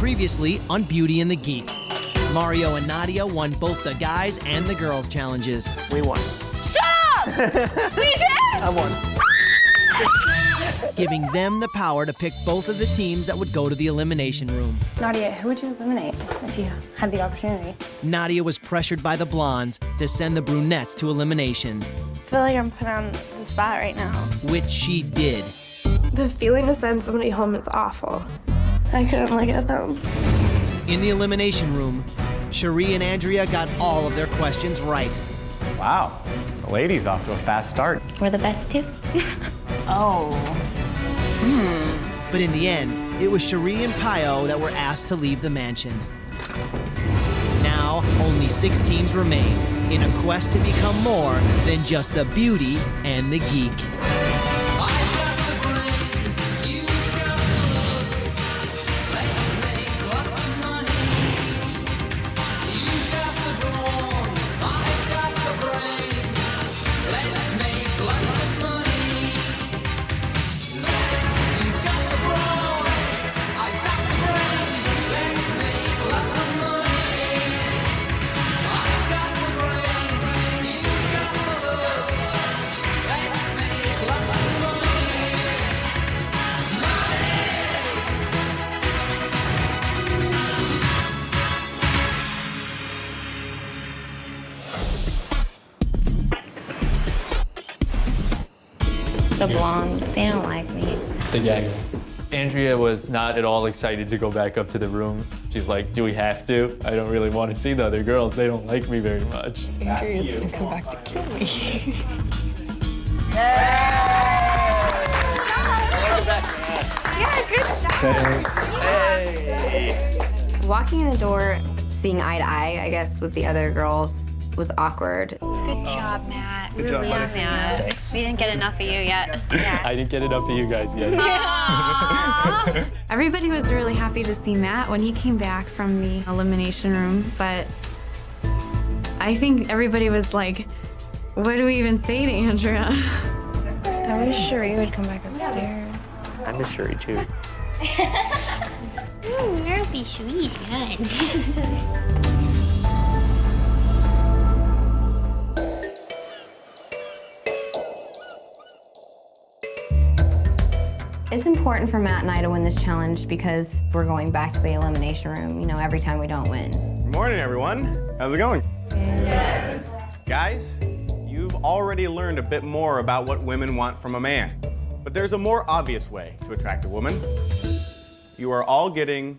Previously on Beauty and the Geek. Mario and Nadia won both the guys and the girls challenges. We won. Shut up! We did! I won. Giving them the power to pick both of the teams that would go to the elimination room. Nadia, who would you eliminate if you had the opportunity? Nadia was pressured by the blondes to send the brunettes to elimination, I feel like I'm put on the spot right now. which she did. The feeling to send somebody home is awful. I couldn't look at them. In the elimination room, Cherie and Andrea got all of their questions right. Wow, the ladies off to a fast start. We're the best too. Oh. But in the end, it was Cherie and Pio that were asked to leave the mansion. Now, only 6 teams remain in a quest to become more than just the Beauty and the Geek. The blondes, they don't like me. The gaggle. Andrea was not at all excited to go back up to the room. She's like, do we have to? I don't really want to see the other girls. They don't like me very much. Andrea's gonna come back to kill me. Yeah, good job. Hey. Walking in the door, seeing eye to eye, I guess, with the other girls was awkward. Good job, Matt. Good job, buddy. Matt. Thanks. We didn't get enough of you yet. Yeah. I didn't get it up to you guys yet. Everybody was really happy to see Matt when he came back from the elimination room, but I think everybody was like, what do we even say to Andrea? I wish Cherie would come back upstairs. I miss Cherie too. Ruby Cherie's good. It's important for Matt and I to win this challenge because we're going back to the elimination room, you know, every time we don't win. Good morning, everyone. How's it going? Good. Guys, you've already learned a bit more about what women want from a man. But there's a more obvious way to attract a woman. You are all getting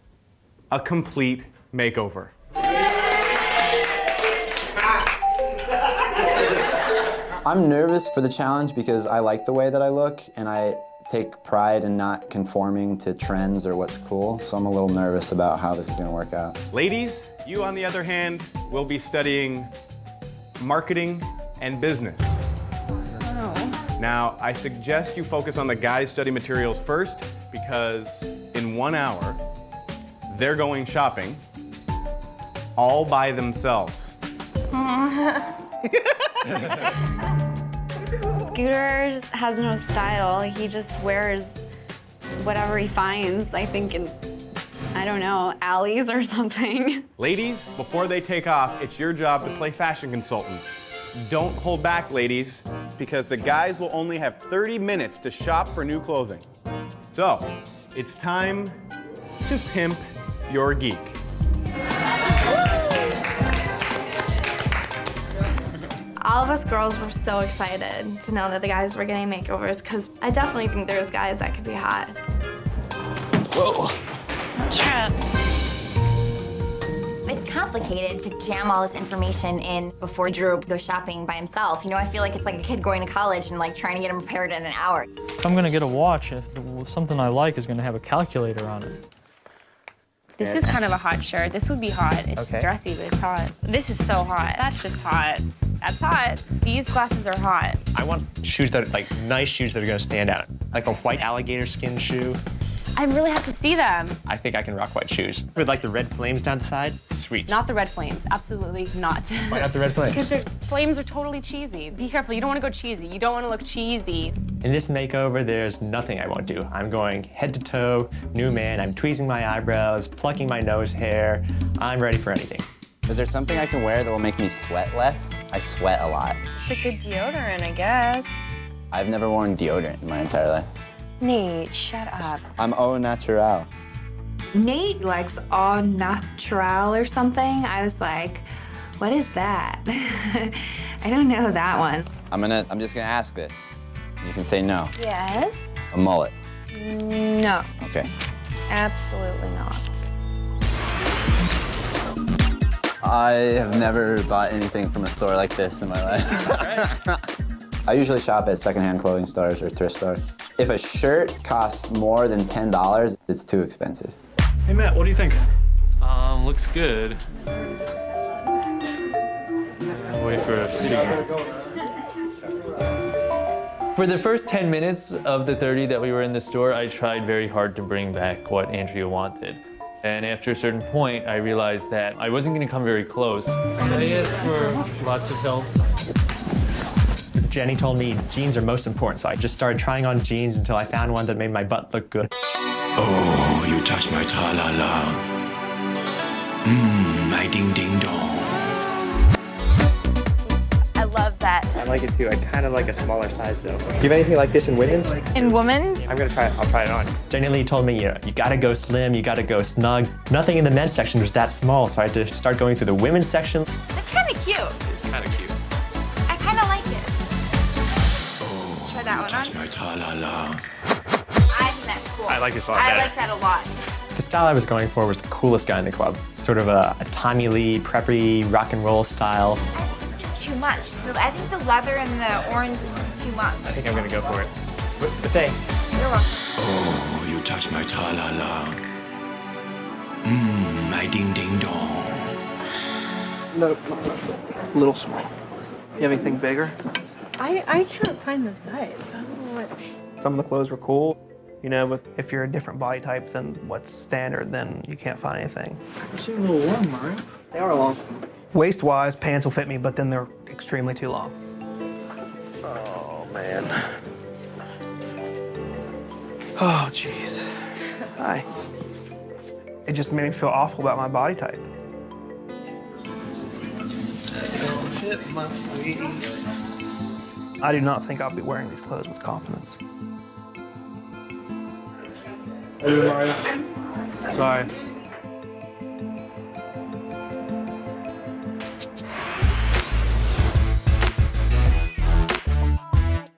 a complete makeover. I'm nervous for the challenge because I like the way that I look and I take pride in not conforming to trends or what's cool, so I'm a little nervous about how this is gonna work out. Ladies, you on the other hand, will be studying marketing and business. Now, I suggest you focus on the guys' study materials first because in 1 hour, they're going shopping all by themselves. Scooter has no style. He just wears whatever he finds, I think, in, I don't know, alleys or something. Ladies, before they take off, it's your job to play fashion consultant. Don't hold back, ladies, because the guys will only have 30 minutes to shop for new clothing. So, it's time to pimp your geek. All of us girls were so excited to know that the guys were getting makeovers because I definitely think there's guys that could be hot. Whoa. Trap. It's complicated to jam all this information in before Drew goes shopping by himself. You know, I feel like it's like a kid going to college and like trying to get him prepared in an hour. If I'm gonna get a watch, something I like is gonna have a calculator on it. This is kind of a hot shirt. This would be hot. It's dressy, but it's hot. This is so hot. That's just hot. That's hot. These glasses are hot. I want shoes that are like nice shoes that are gonna stand out. Like a white alligator skin shoe. I really have to see them. I think I can rock white shoes. With like the red flames down the side, sweet. Not the red flames, absolutely not. Why not the red flames? Because the flames are totally cheesy. Be careful, you don't want to go cheesy. You don't want to look cheesy. In this makeover, there's nothing I won't do. I'm going head to toe, new man. I'm tweezing my eyebrows, plucking my nose hair. I'm ready for anything. Is there something I can wear that will make me sweat less? I sweat a lot. Just a good deodorant, I guess. I've never worn deodorant in my entire life. Nate, shut up. I'm au naturel. Nate likes au naturel or something. I was like, what is that? I don't know that one. I'm just gonna ask this. You can say no. Yes? A mullet. No, Okay. absolutely not. I have never bought anything from a store like this in my life. I usually shop at secondhand clothing stores or thrift stores. If a shirt costs more than $10, it's too expensive. Hey Matt, what do you think? Looks good. Wait for it. For the first 10 minutes of the 30 that we were in the store, I tried very hard to bring back what Andrea wanted. And after a certain point, I realized that I wasn't going to come very close. I ask for lots of help. Jenny told me jeans are most important, so I just started trying on jeans until I found one that made my butt look good. Oh, you touch my tra-la-la. My ding-ding-dong. I love that. I like it too. I kind of like a smaller size though. Do you have anything like this in women's? In women's? I'm gonna try it. I'll try it on. Jenny Lee told me, you gotta go slim, you gotta go snug. Nothing in the men's section was that small, so I had to start going through the women's section. It's kind of cute. It's kind of cute. I kind of like it. Oh, Try that you one touch on. my tra-la-la. I think that's cool. I like this a lot I better. like that a lot. The style I was going for was the coolest guy in the club. Sort of a Tommy Lee, preppy, rock and roll style. This is too much. I think the leather and the orange is just too much. I think I'm gonna go for it. But thanks. You're welcome. Oh, you touch my tra-la-la. My ding-ding-dong. No, a little small. You have anything bigger? I can't find the size. I don't know what. Some of the clothes were cool, you know, but if you're a different body type than what's standard, then you can't find anything. You seem a little warm, Mario. They are long. Waist-wise, pants will fit me, but then they're extremely too long. Oh, man. Oh, jeez. Hi. It just made me feel awful about my body type. Don't fit my waist. I do not think I'll be wearing these clothes with confidence. Hey, Mario. Sorry.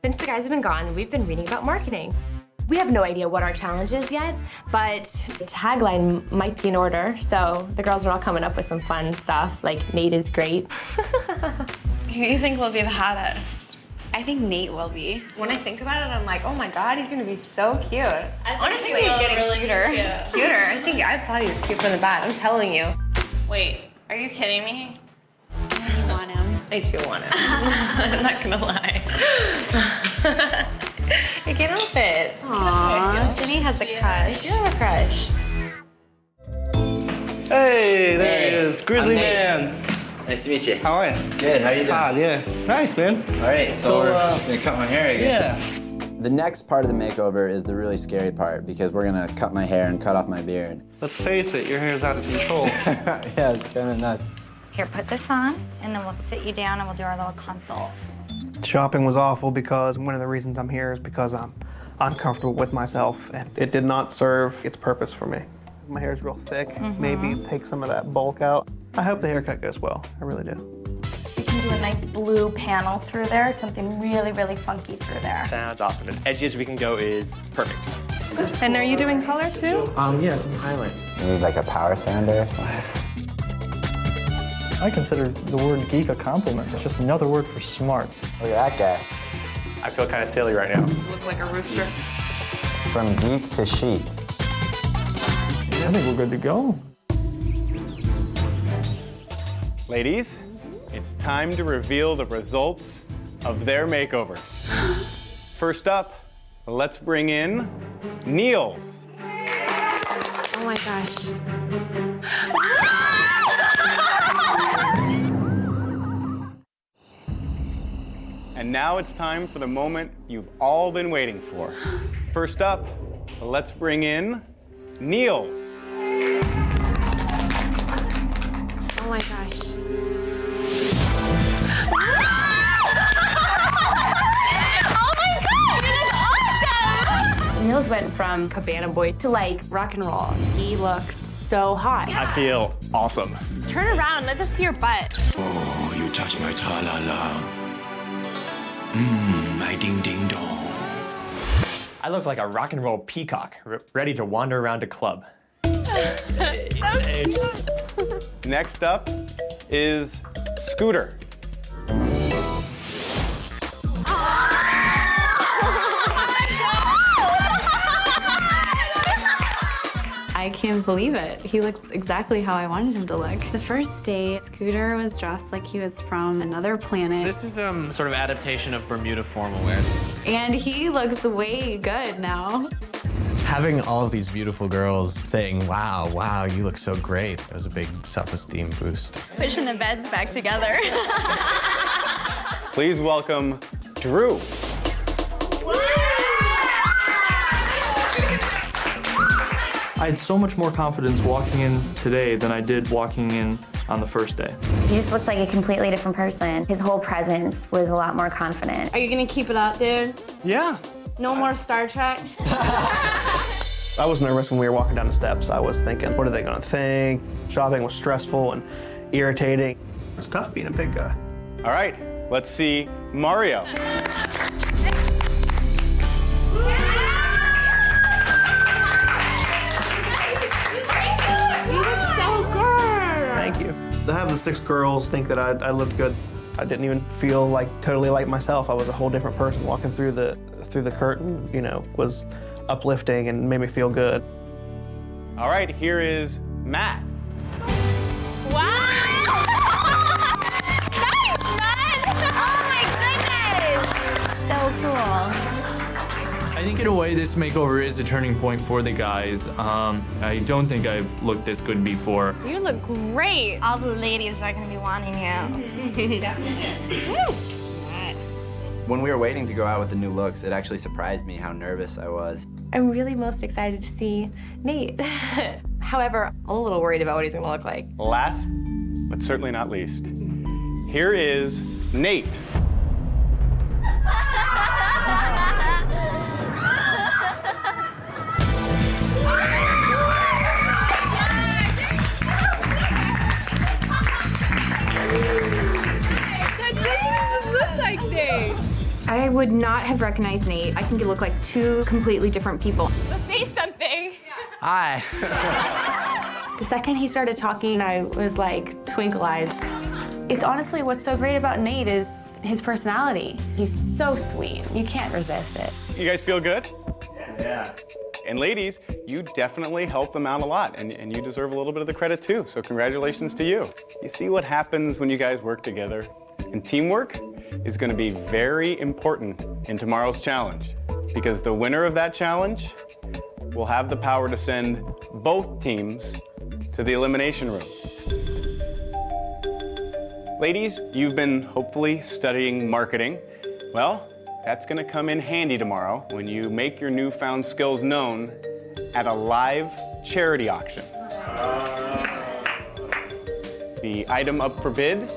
Since the guys have been gone, we've been reading about marketing. We have no idea what our challenge is yet, but the tagline might be in order, so the girls are all coming up with some fun stuff, like Nate is great. Who do you think will be the hottest? I think Nate will be. When I think about it, I'm like, oh my God, he's gonna be so cute. Honestly, he's getting cuter. Cuter. I thought he was cute from the bat. I'm telling you. Wait, are you kidding me? You want him? I do want him. I'm not gonna lie. I can't help it. Aww, Jenny has a crush. You have a crush. Hey, there he is, Grizzly Man. Nice to meet you. How are you? Good, how you doing? Todd, yeah. Nice, man. All right, so we're gonna cut my hair again. Yeah. The next part of the makeover is the really scary part because we're gonna cut my hair and cut off my beard. Let's face it, your hair's out of control. Yeah, it's kind of nuts. Here, put this on, and then we'll sit you down and we'll do our little consult. Shopping was awful because one of the reasons I'm here is because I'm uncomfortable with myself, and it did not serve its purpose for me. My hair's real thick, maybe take some of that bulk out. I hope the haircut goes well, I really do. We can do a nice blue panel through there, something really, really funky through there. Sounds awesome. As edgy as we can go is perfect. And are you doing color too? Yeah, some highlights. You need like a power sander or something? I consider the word geek a compliment. It's just another word for smart. Look at that guy. I feel kind of silly right now. You look like a rooster. From geek to chic. I think we're good to go. Ladies, it's time to reveal the results of their makeovers. First up, let's bring in Niels. my gosh. And now it's time for the moment you've all been waiting for. First up, let's bring in Niels. Oh my gosh. Niels went from Cabana Boy to like rock and roll. He looked so hot. I feel awesome. Turn around, let us see your butt. Oh, you touch my tra-la-la. My ding-ding-dong. I look like a rock and roll peacock, ready to wander around a club. Next up is Scooter. I can't believe it. He looks exactly how I wanted him to look. The first day, Scooter was dressed like he was from another planet. This is sort of adaptation of Bermuda formal wear. And he looks way good now. Having all of these beautiful girls saying, wow, you look so great, it was a big self-esteem boost. Pushing the beds back together. Please welcome Drew. I had so much more confidence walking in today than I did walking in on the first day. He just looked like a completely different person. His whole presence was a lot more confident. Are you gonna keep it up, dude? Yeah. No more Star Trek? I was nervous when we were walking down the steps. I was thinking, what are they gonna think? Shopping was stressful and irritating. It's tough being a big guy. All right, let's see Mario. You look so good! Thank you. To have the 6 girls think that I looked good, I didn't even feel like totally like myself. I was a whole different person walking through the curtain, you know, was uplifting and made me feel good. All right, here is Matt. Wow! Nice, man! Oh my goodness! So cool. I think in a way this makeover is a turning point for the guys. I don't think I've looked this good before. You look great. All the ladies are gonna be wanting you. When we were waiting to go out with the new looks, it actually surprised me how nervous I was. I'm really most excited to see Nate. However, I'm a little worried about what he's gonna look like. Last, but certainly not least, here is Nate. I would not have recognized Nate. I think you look like 2 completely different people. Say something. Hi. The second he started talking, I was like twinkle eyes. It's honestly what's so great about Nate is his personality. He's so sweet. You can't resist it. You guys feel good? Yeah. And ladies, you definitely helped them out a lot, and you deserve a little bit of the credit too, so congratulations to you. You see what happens when you guys work together? And teamwork is going to be very important in tomorrow's challenge, because the winner of that challenge will have the power to send both teams to the elimination room. Ladies, you've been hopefully studying marketing. Well, that's going to come in handy tomorrow when you make your newfound skills known at a live charity auction. The item up for bid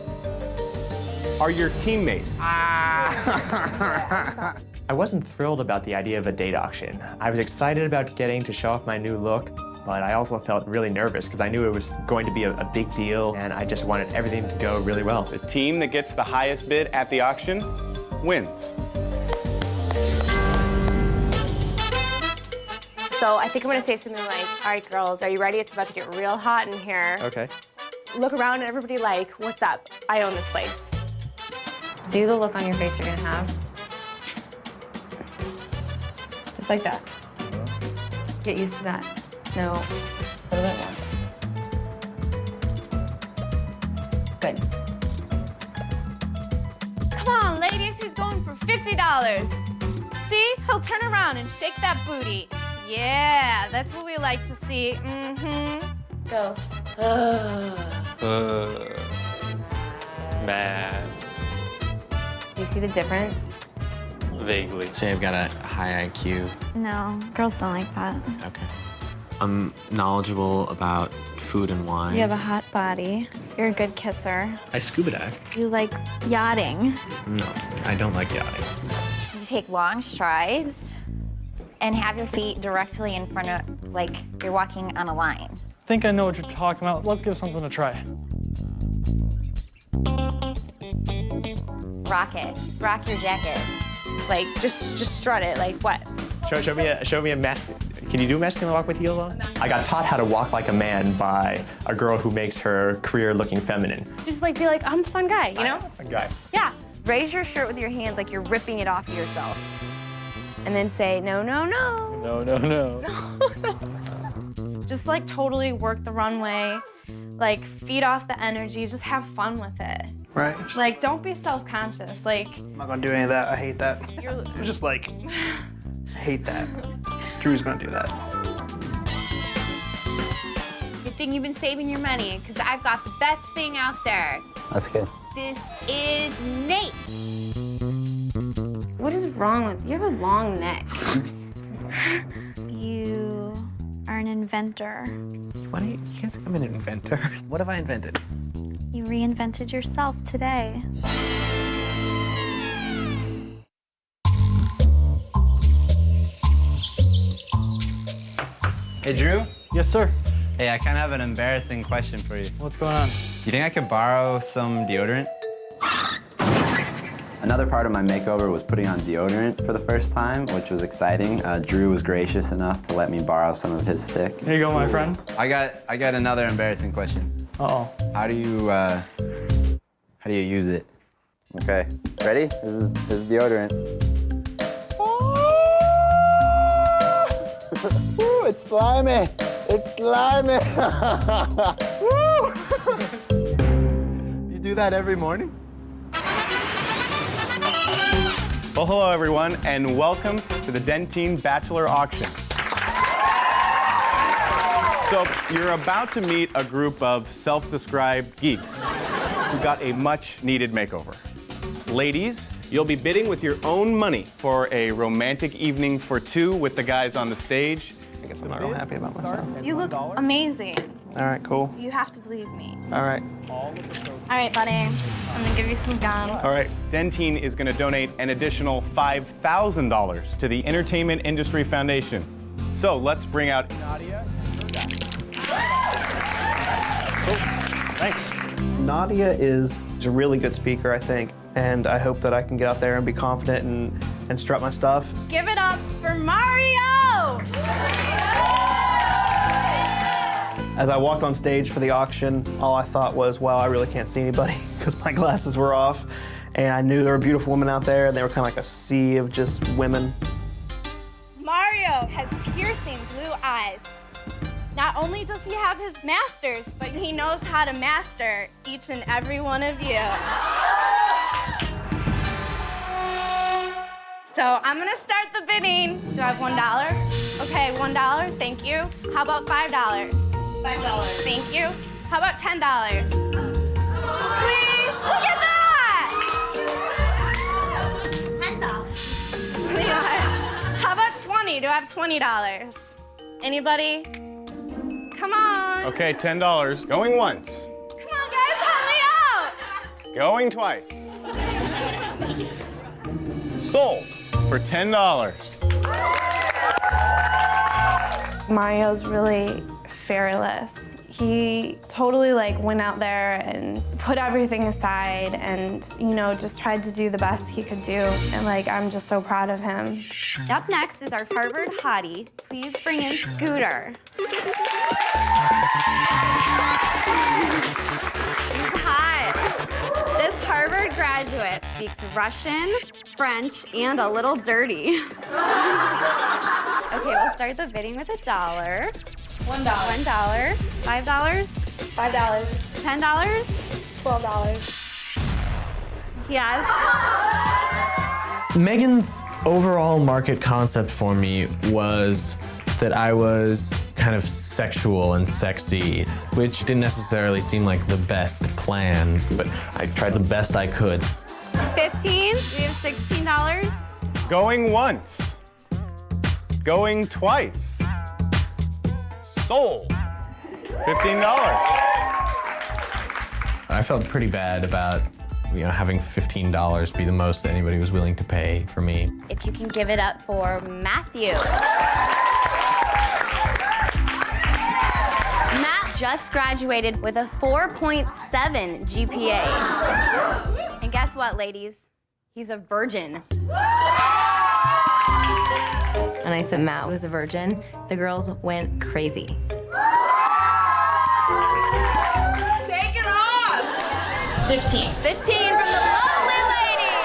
are your teammates. I wasn't thrilled about the idea of a date auction. I was excited about getting to show off my new look, but I also felt really nervous because I knew it was going to be a big deal and I just wanted everything to go really well. The team that gets the highest bid at the auction wins. So I think I'm gonna say something like, all right, girls, are you ready? It's about to get real hot in here. Okay. Look around and everybody like, what's up? I own this place. Do the look on your face you're gonna have. Just like that. Get used to that. No, a little bit more. Good. Come on, ladies, he's going for $50. See? He'll turn around and shake that booty. Yeah, that's what we like to see. Go. Mad. You see the difference? Vaguely. Say I've got a high IQ. No, girls don't like that. Okay. I'm knowledgeable about food and wine. You have a hot body. You're a good kisser. I scuba dive. You like yachting. No, I don't like yachting. You take long strides and have your feet directly in front of, like you're walking on a line. I think I know what you're talking about. Let's give something a try. Rock it. Rock your jacket. Like, just strut it. Like, what? Show me a can you do a masculine walk with heels on? I got taught how to walk like a man by a girl who makes her career looking feminine. Just like be like, I'm a fun guy, you know? A guy. Yeah. Raise your shirt with your hands like you're ripping it off yourself. And then say, no, no, no. No, no, no. Just like totally work the runway, like feed off the energy, just have fun with it. Right. Like, don't be self-conscious. Like, I'm not gonna do any of that. I hate that. It's just like, I hate that. Drew's gonna do that. Good thing you've been saving your money, because I've got the best thing out there. That's good. This is Nate. What is wrong with you? You have a long neck. You are an inventor. Why don't you can't say I'm an inventor. What have I invented? You reinvented yourself today. Hey, Drew? Yes, sir. Hey, I kind of have an embarrassing question for you. What's going on? You think I could borrow some deodorant? Another part of my makeover was putting on deodorant for the first time, which was exciting. Drew was gracious enough to let me borrow some of his stick. Here you go, my friend. I got another embarrassing question. Uh-oh. How do you use it? Okay, ready? This is deodorant. Woo, it's slimy. It's slimy. Woo! You do that every morning? Well, hello everyone, and welcome to the Dentine Bachelor Auction. So, you're about to meet a group of self-described geeks who got a much-needed makeover. Ladies, you'll be bidding with your own money for a romantic evening for two with the guys on the stage. I guess I'm not real happy about myself. You look amazing. All right, cool. You have to believe me. All right. All right, buddy. I'm gonna give you some gum. All right, Dentine is going to donate an additional $5,000 to the Entertainment Industry Foundation. So let's bring out Nadia. Cool. Thanks. Nadia is a really good speaker, I think, and I hope that I can get out there and be confident and strut my stuff. Give it up for Mario! As I walked on stage for the auction, all I thought was, wow, I really can't see anybody because my glasses were off. And I knew there were beautiful women out there, and they were kind of like a sea of just women. Mario has piercing blue eyes. Not only does he have his masters, but he knows how to master each and every one of you. So I'm gonna start the bidding. Do I have $1? Okay, $1, thank you. How about $5? $5, thank you. How about $10? Please, look at that! $10. How about 20? Do I have $20? Anybody? Come on. Okay, $10. Going once. Come on, guys, help me out. Going twice. Sold for $10. Mario's really fearless. He totally went out there and put everything aside and, just tried to do the best he could do. And I'm just so proud of him. Up next is our Harvard hottie. Please bring in Scooter. He's hot. This Harvard graduate speaks Russian, French, and a little dirty. Okay, we'll start the bidding with $1. $1. $5. $5. $5. $10. $12. Yes. Megan's overall market concept for me was that I was kind of sexual and sexy, which didn't necessarily seem like the best plan, but I tried the best I could. 15, we have $16. Going once. Going twice. Sold. $15. I felt pretty bad about having $15 be the most anybody was willing to pay for me. If you can give it up for Matthew. Matt just graduated with a 4.7 GPA. And guess what, ladies? He's a virgin. And I said Matt was a virgin. The girls went crazy. Take it off! 15. 15 from the lovely lady.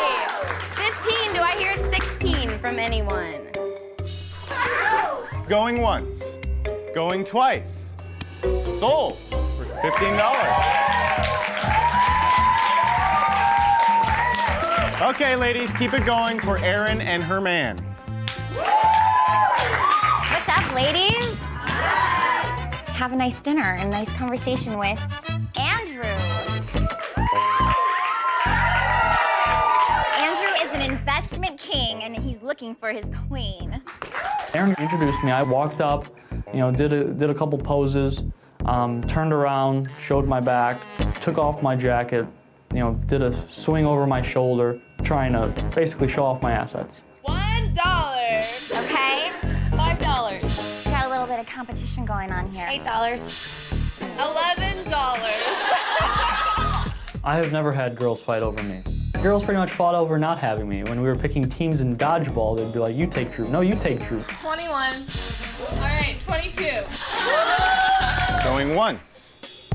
15, do I hear 16 from anyone? Going once. Going twice. Sold for $15. Okay, ladies, keep it going for Erin and her man. What's up, ladies? Have a nice dinner and nice conversation with Andrew. Andrew is an investment king and he's looking for his queen. Aaron introduced me. I walked up, did a couple poses, turned around, showed my back, took off my jacket, did a swing over my shoulder, trying to basically show off my assets. $1. Okay? $5. Got a little bit of competition going on here. $8. $11. I have never had girls fight over me. Girls pretty much fought over not having me. When we were picking teams in dodgeball, they'd be like, you take Drew. No, you take Drew. 21. All right, 22. Going once.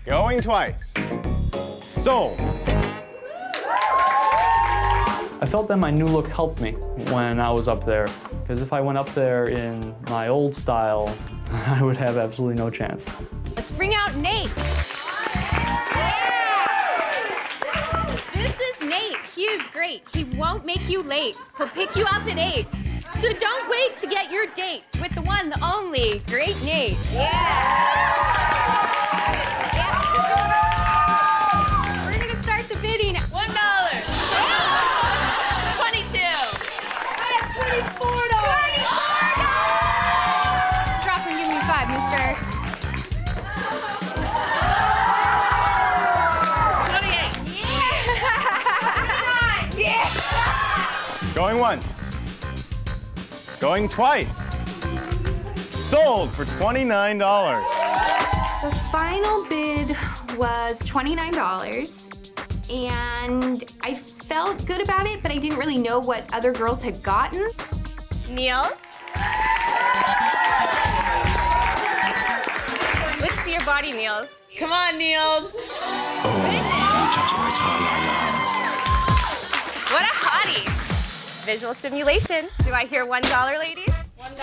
Going twice. Sold. I felt that my new look helped me when I was up there, because if I went up there in my old style, I would have absolutely no chance. Let's bring out Nate. This is Nate. He is great. He won't make you late. He'll pick you up at 8. So don't wait to get your date with the one, the only, great Nate. We're gonna start the bidding. $1. 22. I have $24. Drop and give me 5, mister. 28. Going once. Going twice. Sold for $29. The final bid was $29, and I felt good about it, but I didn't really know what other girls had gotten. Niels? Let's see your body, Niels. Come on, Niels. Oh, you touch my tra-la-la. What a hottie. Visual stimulation. Do I hear $1, ladies? $1. $11.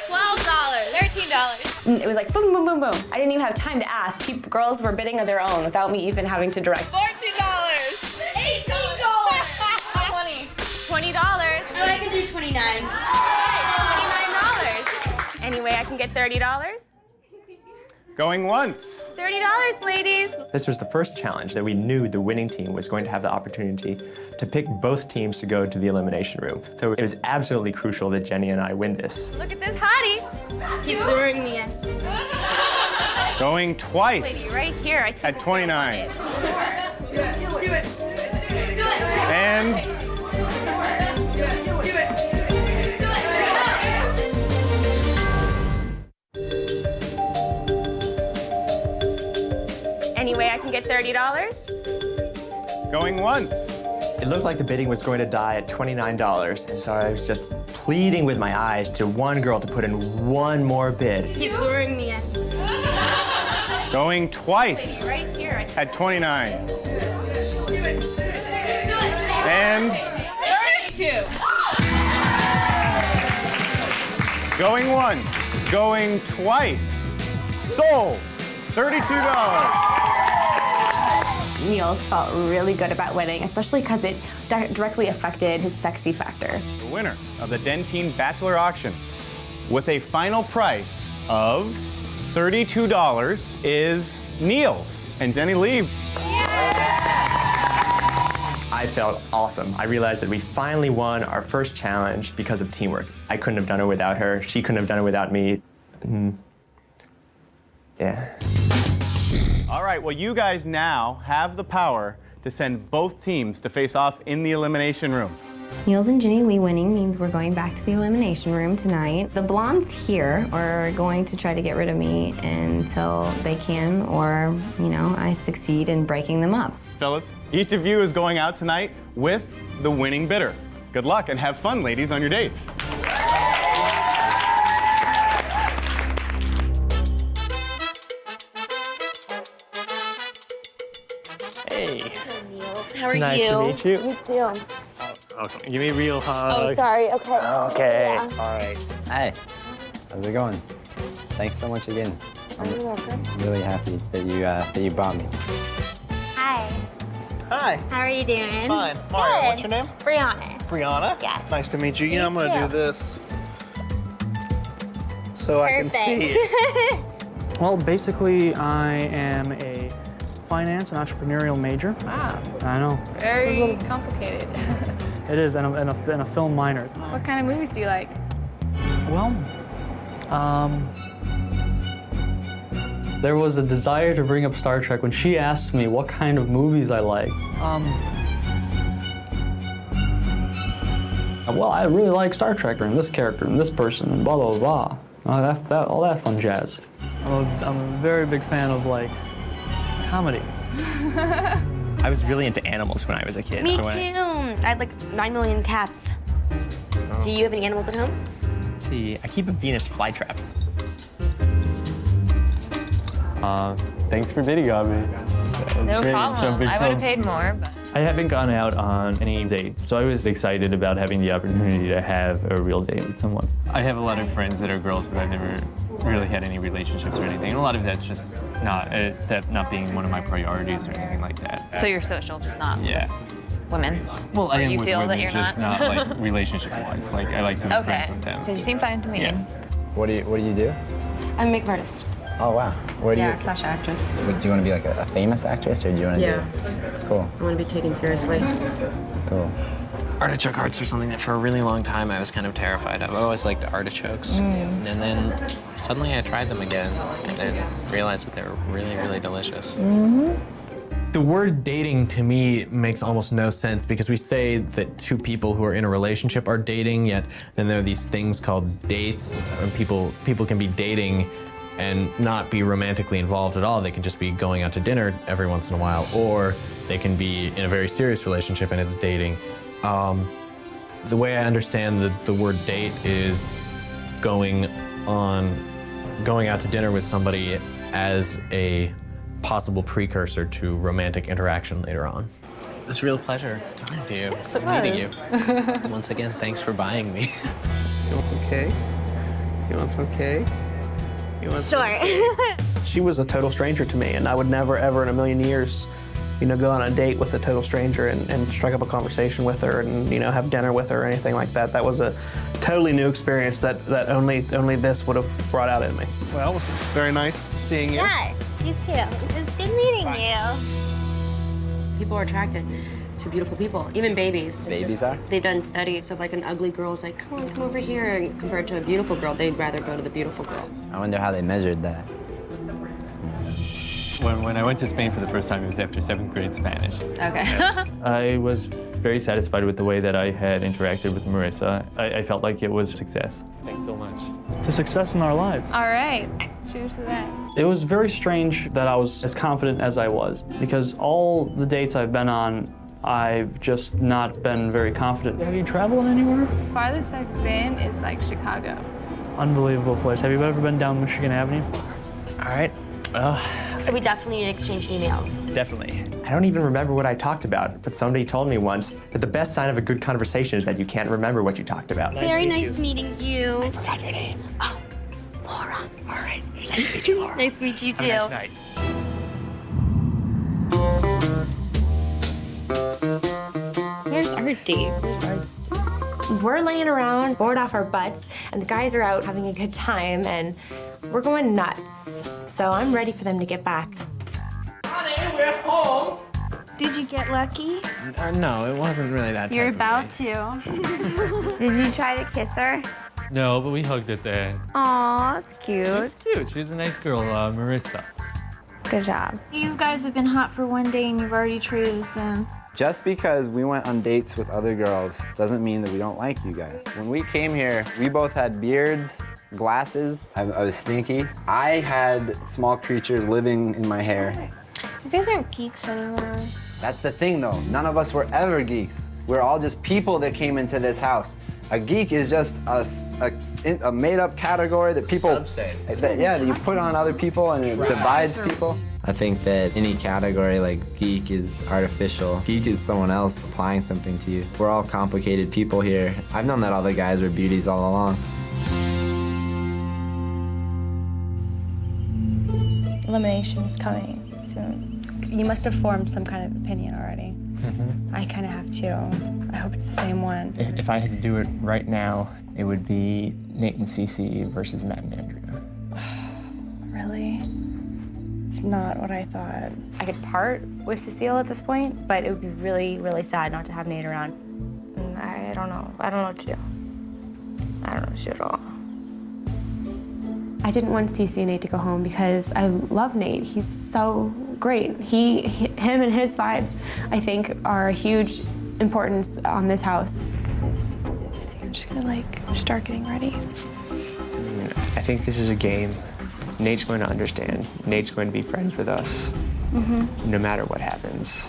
$12. $13. It was like boom, boom, boom, boom. I didn't even have time to ask. Girls were bidding on their own without me even having to direct. $14. $18. $20. $20. I can do 29. $29. Anyway, I can get $30. Going once. $30, ladies. This was the first challenge that we knew the winning team was going to have the opportunity to pick both teams to go to the elimination room. So it was absolutely crucial that Jenny and I win this. Look at this hottie. He's luring me in. Going twice. Lady, right here. I think at 29. Do it. And anyway, I can get $30. going once. It looked like the bidding was going to die at $29, and so I was just pleading with my eyes to one girl to put in one more bid. He's luring me in. Going twice. Lady, right here. At 29. And 32. going once. Going twice. Sold. $32. Niels felt really good about winning, especially because it directly affected his sexy factor. The winner of the Dentine Bachelor auction with a final price of $32 is Niels and Jenny Lee. I felt awesome. I realized that we finally won our first challenge because of teamwork. I couldn't have done it without her. She couldn't have done it without me. Yeah. All right, well, you guys now have the power to send both teams to face off in the Elimination Room. Niels and Jenny Lee winning means we're going back to the Elimination Room tonight. The blondes here are going to try to get rid of me until they can, or, you know, I succeed in breaking them up. Fellas, each of you is going out tonight with the winning bidder. Good luck and have fun, ladies, on your dates. Hey. How are Nice you? to meet you. Me too. Okay. Give me a real hug. Oh, sorry. Okay. Okay. Yeah. All right. Hi, how's it going? Thanks so much again. I'm really happy that you brought me. Hi. Hi. How are you doing? Fine. Mario, Good. what's your name? Brianna. Brianna? Yes. Nice to meet you. Me I'm going to too. do this so I can see it. Perfect. Well, basically, I am a finance and entrepreneurial major. Wow. I know. Very complicated. It is, and a film minor. What kind of movies do you like? Well, there was a desire to bring up Star Trek when she asked me what kind of movies I like. Well, I really like Star Trek and this character and this person and blah, blah, blah. All that fun jazz. I'm a very big fan of, like, comedy. I was really into animals when I was a kid. Me so too. when I had like 9 million cats. Do you have any animals at home? See, I keep a Venus flytrap. Thanks for bidding on me. No problem. I would have paid more, but. I haven't gone out on any dates, so I was excited about having the opportunity to have a real date with someone. I have a lot of friends that are girls, but I've never really had any relationships or anything. And a lot of that's just that not being one of my priorities or anything like that. So you're social, just not women? Well, I am you with feel women, that you're just not like relationship-wise. Like I like to be friends with them. Because you seem fine to me. Yeah. What do you do? I'm a makeup artist. Oh wow. What do you? / actress. Do you want to be like a famous actress, or do you want to do? Cool. I want to be taken seriously. Cool. Artichoke hearts are something that for a really long time I was kind of terrified of. I always liked artichokes. And then suddenly I tried them again and realized that they were really, really delicious. The word dating to me makes almost no sense because we say that two people who are in a relationship are dating, yet then there are these things called dates. And people can be dating and not be romantically involved at all. They can just be going out to dinner every once in a while, or they can be in a very serious relationship and it's dating. The way I understand the word date is going out to dinner with somebody as a possible precursor to romantic interaction later on. It was a real pleasure talking to you, Yes, it meeting was. you. Once again, thanks for buying me. You want some cake? You want some cake? You want some Sure. cake? She was a total stranger to me, and I would never, ever in a million years, go on a date with a total stranger and strike up a conversation with her and, have dinner with her or anything like that. That was a totally new experience that only this would have brought out in me. Well, it was very nice seeing you. Yeah, you too. It's good meeting you. People are attracted to beautiful people, even babies. Babies are? They've done studies of like an ugly girl's like, come over here, and compared to a beautiful girl, they'd rather go to the beautiful girl. I wonder how they measured that. When I went to Spain for the first time, it was after 7th grade Spanish. Okay. I was very satisfied with the way that I had interacted with Marissa. I felt like it was a success. Thanks so much. It's a success in our lives. All right. Cheers to that. It was very strange that I was as confident as I was, because all the dates I've been on, I've just not been very confident. Have you traveled anywhere? Farthest I've been is like Chicago. Unbelievable place. Have you ever been down Michigan Avenue? All right. Well, So we definitely need to exchange emails. definitely. I don't even remember what I talked about, but somebody told me once that the best sign of a good conversation is that you can't remember what you talked about. Very nice meeting you. I forgot your name. Oh, Laura. All right. Nice to meet you, Laura. Nice to meet you too. Have a nice night. our dates. We're laying around, bored off our butts, and the guys are out having a good time, and we're going nuts. So I'm ready for them to get back. Honey, we're home. Did you get lucky? No, it wasn't really that. You're about to. Did you try to kiss her? No, but we hugged at the end. Aw, that's cute. She's cute. She's a nice girl, Marissa. Good job. You guys have been hot for one day and you've already traded us in. Just because we went on dates with other girls doesn't mean that we don't like you guys. When we came here, we both had beards, glasses. I was stinky. I had small creatures living in my hair. You guys aren't geeks anymore. That's the thing though, none of us were ever geeks. We're all just people that came into this house. A geek is just a made-up category that people, that you put on other people and it divides people. I think that any category like geek is artificial. Geek is someone else applying something to you. We're all complicated people here. I've known that all the guys were beauties all along. Elimination is coming soon. You must have formed some kind of opinion already. I kind of have too. I hope it's the same one. If I had to do it right now, it would be Nate and Cece versus Matt and Andrea. Really? It's not what I thought. I could part with Cecile at this point, but it would be really, really sad not to have Nate around. And I don't know. I don't know what to do. I don't know what to do at all. I didn't want Cece and Nate to go home because I love Nate. He's so great. Him and his vibes, I think, are a huge importance on this house. I think I'm just gonna start getting ready. I think this is a game. Nate's going to understand. Nate's going to be friends with us, no matter what happens.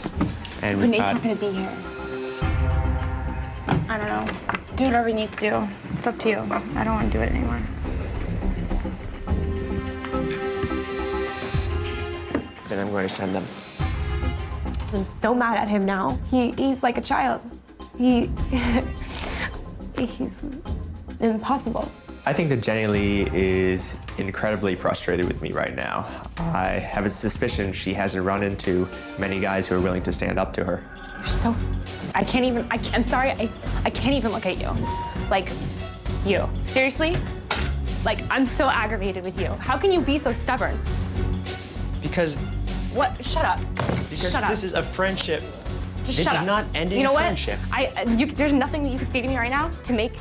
And But Nate's not gonna be here. I don't know. Do whatever you need to do. It's up to you. I don't want to do it anymore. Then I'm going to send them. I'm so mad at him now. He's like a child. He's impossible. I think that Jenny Lee is incredibly frustrated with me right now. I have a suspicion she hasn't run into many guys who are willing to stand up to her. You're so, I'm sorry, I can't even look at you. Like, you. Seriously? Like, I'm so aggravated with you. How can you be so stubborn? Because What? Shut up. Because Shut up. this is a friendship. Just this shut is up. not ending you know a what? friendship. There's nothing that you can say to me right now to make,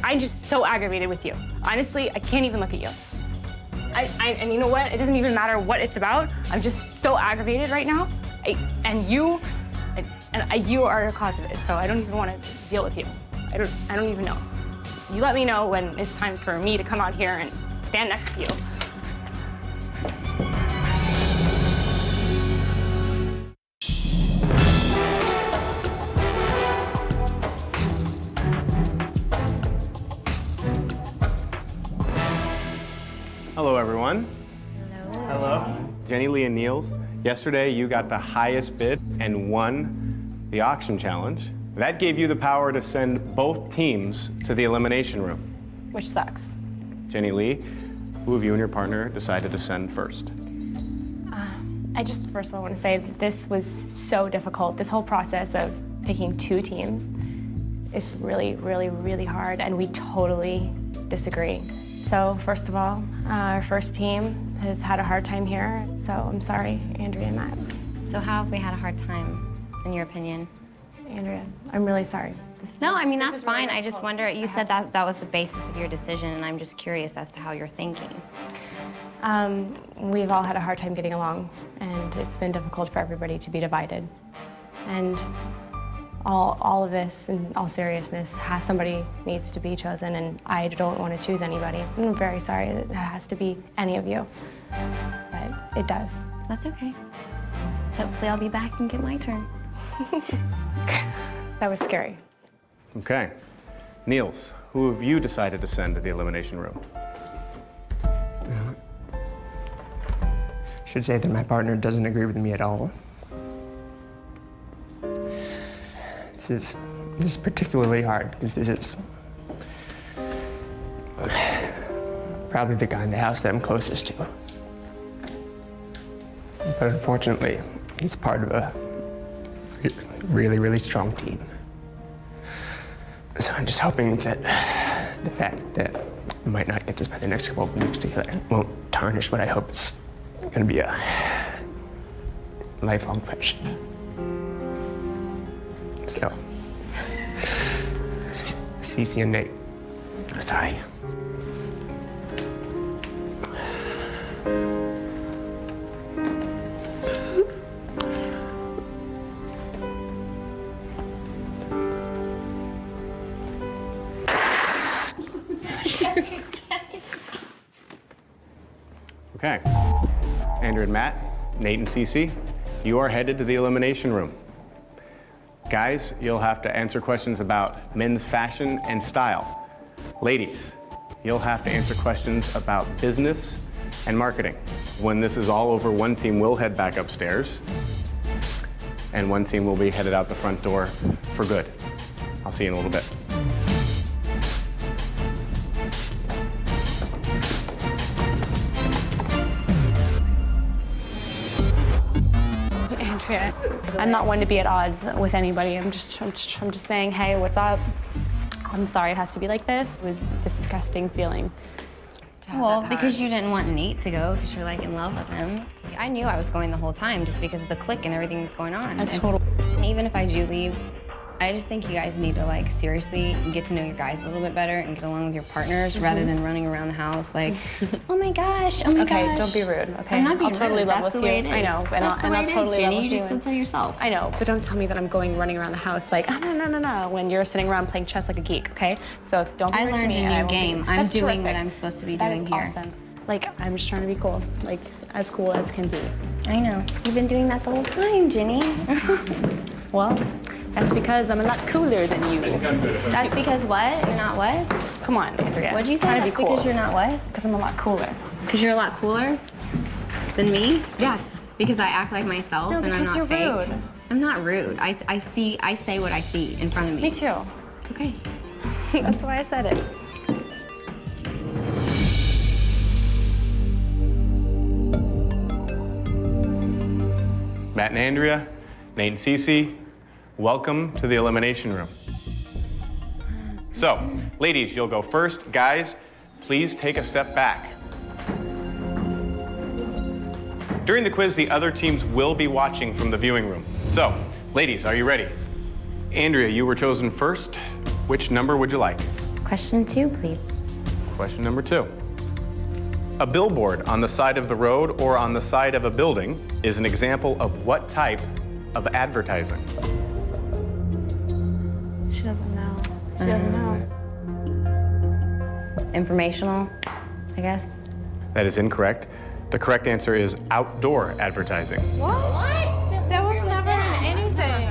I'm just so aggravated with you. Honestly, I can't even look at you. And you know what? It doesn't even matter what it's about. I'm just so aggravated right now. You are the cause of it, so I don't even want to deal with you. I don't even know. You let me know when it's time for me to come out here and stand next to you. Hello, everyone. Hello. Jenny Lee and Niels, yesterday you got the highest bid and won the auction challenge. That gave you the power to send both teams to the elimination room. Which sucks. Jenny Lee, who of you and your partner decided to send first? I just first of all want to say that this was so difficult. This whole process of picking two teams is really, really, really hard, and we totally disagree. So first of all, our first team has had a hard time here, so I'm sorry, Andrea and Matt. So how have we had a hard time, in your opinion? Andrea, I'm really sorry. No, I mean, that's fine. I just wonder, you said that was the basis of your decision, and I'm just curious as to how you're thinking. We've all had a hard time getting along, and it's been difficult for everybody to be divided. And all of this, in all seriousness, somebody needs to be chosen, and I don't want to choose anybody. I'm very sorry that it has to be any of you, but it does. That's okay. Hopefully I'll be back and get my turn. That was scary. Okay. Niels, who have you decided to send to the elimination room? I should say that my partner doesn't agree with me at all. This is particularly hard because this is probably the guy in the house that I'm closest to. But unfortunately, he's part of a really, really strong team. I'm just hoping that the fact that we might not get to spend the next couple of weeks together won't tarnish what I hope is gonna be a lifelong friendship. So, Cece and Nate, sorry. Okay. Andrew and Matt, Nate and Cece, you are headed to the elimination room. Guys, you'll have to answer questions about men's fashion and style. Ladies, you'll have to answer questions about business and marketing. When this is all over, one team will head back upstairs, and one team will be headed out the front door for good. I'll see you in a little bit. Andrea, I'm not one to be at odds with anybody. I'm just saying, hey, what's up? I'm sorry it has to be like this. It was a disgusting feeling. Well, because you didn't want Nate to go because you're like in love with him. I knew I was going the whole time just because of the clique and everything that's going on. That's total. Even if I do leave, I just think you guys need to like seriously get to know your guys a little bit better and get along with your partners rather than running around the house like, oh my gosh, oh my gosh. Okay, don't be rude, okay? I'm not being I'll totally rude. love That's with the way you. it is. I know, and That's the way I'll it is, totally Jenny. love You with just you. said so yourself. I know, but don't tell me that I'm going running around the house like, oh, no, when you're sitting around playing chess like a geek, okay? So don't be I rude to learned me. a and I new won't be- game. I'm That's doing what terrific. I'm supposed to be That doing is here. awesome. Like, I'm just trying to be cool, like as cool as can be. I know. You've been doing that the whole time, Jenny. Well, that's because I'm a lot cooler than you. That's because what? You're not what? Come on, Andrea. What'd you say? Try to That's be cool. because you're not what? Because I'm a lot cooler. Because you're a lot cooler than me? Yes. Because I act like myself No, and I'm because not you're fake. rude. I'm not rude. I say what I see in front of me. Me too. It's okay. That's why I said it. Matt and Andrea, Nate and Cece, welcome to the elimination room. So, ladies, you'll go first. Guys, please take a step back. During the quiz, the other teams will be watching from the viewing room. So, ladies, are you ready? Andrea, you were chosen first. Which number would you like? Question 2, please. Question number 2. A billboard on the side of the road or on the side of a building is an example of what type of advertising? She doesn't know. She doesn't know. Informational, I guess. That is incorrect. The correct answer is outdoor advertising. What? That was never in anything.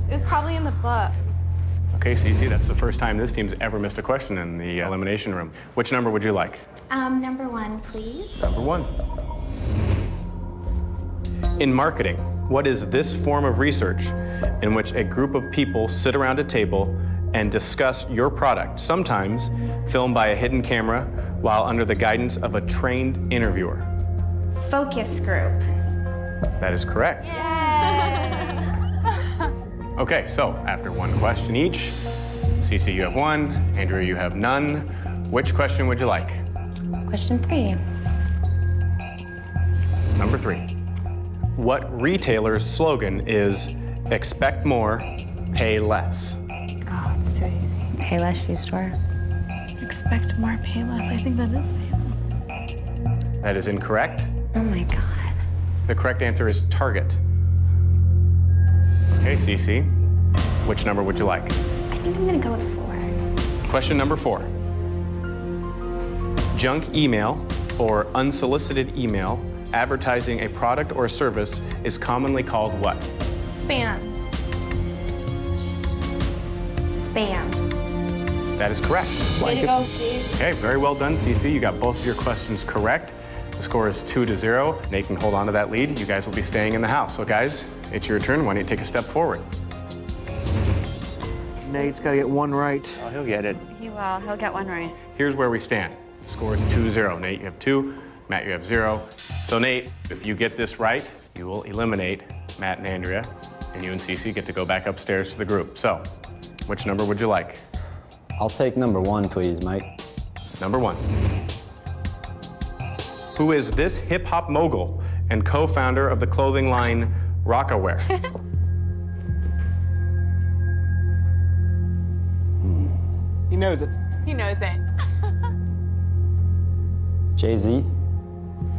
It was probably in the book. Okay, Cece, that's the first time this team's ever missed a question in the elimination room. Which number would you like? Number 1, please. Number 1. In marketing, what is this form of research in which a group of people sit around a table and discuss your product, sometimes filmed by a hidden camera while under the guidance of a trained interviewer? Focus group. That is correct. Okay, so after one question each, Cece, you have 1, Andrea, you have none. Which question would you like? Question 3. Number 3. What retailer's slogan is expect more, pay less? Oh, it's too easy. Payless Shoe Store. Expect more, pay less. I think that is Payless. That is incorrect. Oh my God. The correct answer is Target. Okay, Cece, which number would you like? I think I'm gonna go with 4. Question number 4. Junk email or unsolicited email advertising a product or service is commonly called what? Spam. Spam. That is correct. Way to go, Steve. Okay, very well done, Cece. You got both of your questions correct. The score is 2-0. Nate can hold on to that lead. You guys will be staying in the house. So guys, it's your turn. Why don't you take a step forward? Nate's got to get 1 right. Oh, he'll get it. He will. He'll get 1 right. Here's where we stand. The score is 2-0. Nate, you have 2. Matt, you have 0. So Nate, if you get this right, you will eliminate Matt and Andrea, and you and Cece get to go back upstairs to the group. So, which number would you like? I'll take number 1, please, Mike. Number 1. Who is this hip-hop mogul and co-founder of the clothing line Rockaware? He knows it. He knows it. Jay-Z.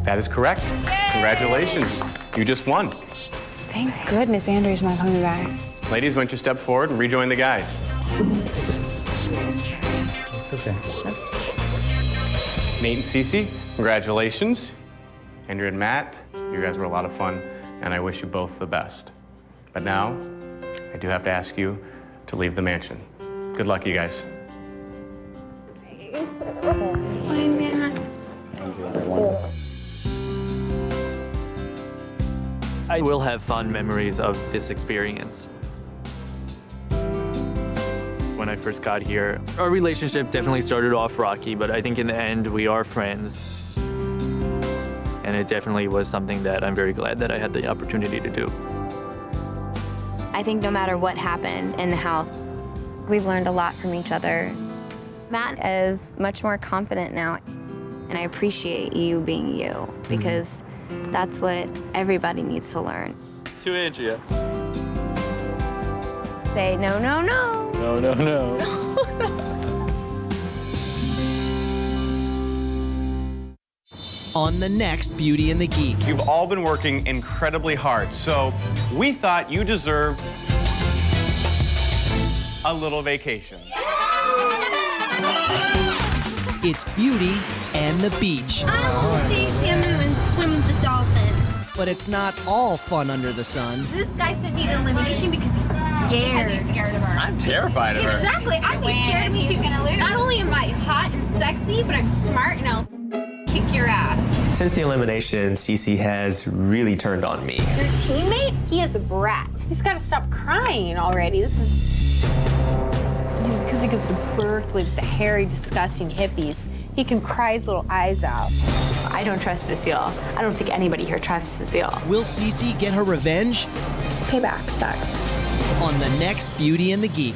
That is correct. Congratulations. You just won. Thank goodness Andrew's not coming back. Ladies, why don't you step forward and rejoin the guys? It's okay. Nate and Cece, congratulations. Andrew and Matt, you guys were a lot of fun, and I wish you both the best. But now, I do have to ask you to leave the mansion. Good luck, you guys. I will have fond memories of this experience. When I first got here, our relationship definitely started off rocky, but I think in the end we are friends. And it definitely was something that I'm very glad that I had the opportunity to do. I think no matter what happened in the house, we've learned a lot from each other. Matt is much more confident now, and I appreciate you being you, because that's what everybody needs to learn. To Andrea. Say no, no, no. No, no, no. On the next Beauty and the Geek. You've all been working incredibly hard, so we thought you deserved a little vacation. It's Beauty and the Beach. I want to see Shamu and swim with the dolphins. But it's not all fun under the sun. This guy sent me to Elimination because he's scared. He's scared of her. I'm terrified of her. Exactly. I'd be scared of me too. Not only am I hot and sexy, but I'm smart and I'll kick your ass. Since the elimination, Cece has really turned on me. Your teammate? He is a brat. He's got to stop crying already. This is... Because he goes to Berkeley with the hairy, disgusting hippies, he can cry his little eyes out. I don't trust Cecile. I don't think anybody here trusts Cecile. Will Cece get her revenge? Payback sucks. On the next Beauty and the Geek.